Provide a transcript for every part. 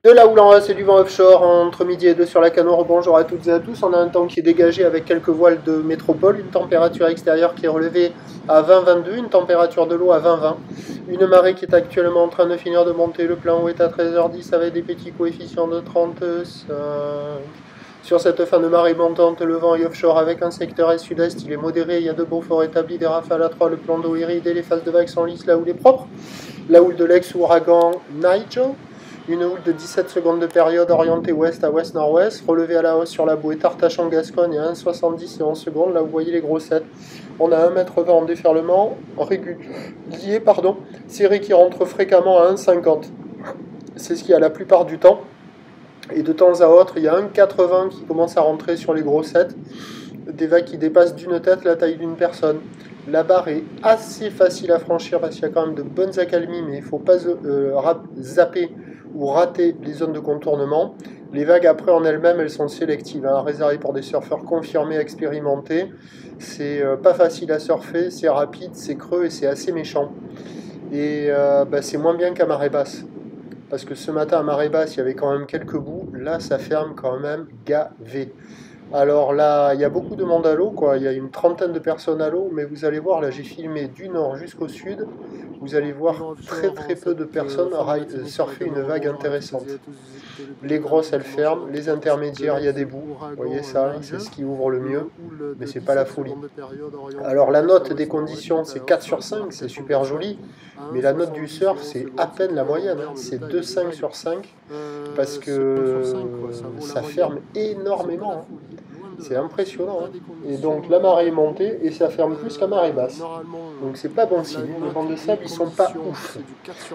De la houle en race et du vent offshore entre midi et 2 sur la Canour. Bonjour à toutes et à tous. On a un temps qui est dégagé avec quelques voiles de métropole, une température extérieure qui est relevée à 20-22, une température de l'eau à 20-20, une marée qui est actuellement en train de finir de monter. Le plan haut est à 13h10 avec des petits coefficients de 35. Sur cette fin de marée montante, le vent est offshore avec un secteur est-sud-est. Il est modéré, il y a de beaux forts établis, des rafales à 3, le plan d'eau est ridé, les phases de vagues sont lisses, la houle est propre. La houle de l'ex-ouragan Nigel. Une houle de 17 secondes de période orientée ouest à ouest-nord-ouest, relevée à la hausse sur la bouée Tartachan-Gascogne à 1,70 et 11 secondes. Là, vous voyez les grossettes. On a 1,20 m en déferlement régulier, série qui rentre fréquemment à 1,50. C'est ce qu'il y a la plupart du temps. Et de temps à autre, il y a 1,80 qui commence à rentrer sur les grossettes. Des vagues qui dépassent d'une tête la taille d'une personne. La barre est assez facile à franchir parce qu'il y a quand même de bonnes accalmies, mais il ne faut pas zapper ou rater les zones de contournement. Les vagues après en elles-mêmes, elles sont sélectives, réservées pour des surfeurs confirmés, expérimentés. C'est pas facile à surfer, c'est rapide, c'est creux et c'est assez méchant. Et c'est moins bien qu'à marée basse. Parce que ce matin à marée basse, il y avait quand même quelques bouts. Là, ça ferme quand même gavé. Alors là, il y a beaucoup de monde à l'eau, quoi. Il y a une trentaine de personnes à l'eau, mais vous allez voir, là j'ai filmé du nord jusqu'au sud. Vous allez voir très peu de personnes surfer une vague intéressante. Les grosses, elles ferment. Les intermédiaires, il y a des bouts. Vous voyez ça, c'est ce qui ouvre le mieux, mais c'est pas la folie. Alors la note des conditions, c'est 4 sur 5, c'est super joli. Mais la note du surf, c'est à peine la moyenne. C'est 2,5 sur 5, parce que ça ferme énormément. C'est impressionnant. Et donc la marée est montée et ça ferme plus qu'à marée basse. Donc c'est pas bon signe. Les bancs de sable, ils sont pas ouf.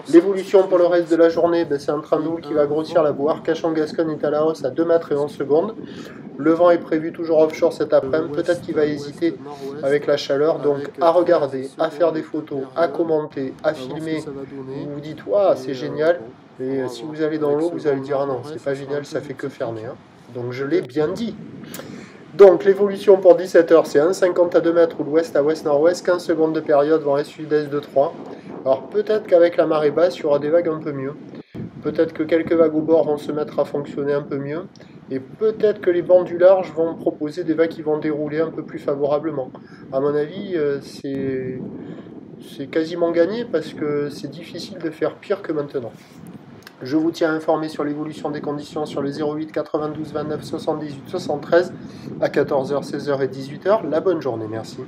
L'évolution pour le reste de la journée, c'est un train de houle qui va grossir. La bouée Arcachon-Gascogne est à la hausse à 2 mètres et 11 secondes. Le vent est prévu toujours offshore cet après-midi. Peut-être qu'il va hésiter avec la chaleur. Donc à regarder, à faire des photos, à commenter, à filmer. Vous vous dites, waouh, c'est génial. Et si vous allez dans l'eau, vous allez dire, ah non, c'est pas génial, ça fait que fermer. Donc je l'ai bien dit. Donc l'évolution pour 17h, c'est 1,50 à 2 mètres ou l'ouest à ouest-nord-ouest, 15 secondes de période, vent est-sud-est de 3. Alors peut-être qu'avec la marée basse, il y aura des vagues un peu mieux. Peut-être que quelques vagues au bord vont se mettre à fonctionner un peu mieux. Et peut-être que les bancs du large vont proposer des vagues qui vont dérouler un peu plus favorablement. À mon avis, c'est quasiment gagné parce que c'est difficile de faire pire que maintenant. Je vous tiens informé sur l'évolution des conditions sur le 08 92 29 78 73 à 14h, 16h et 18h. La bonne journée, merci.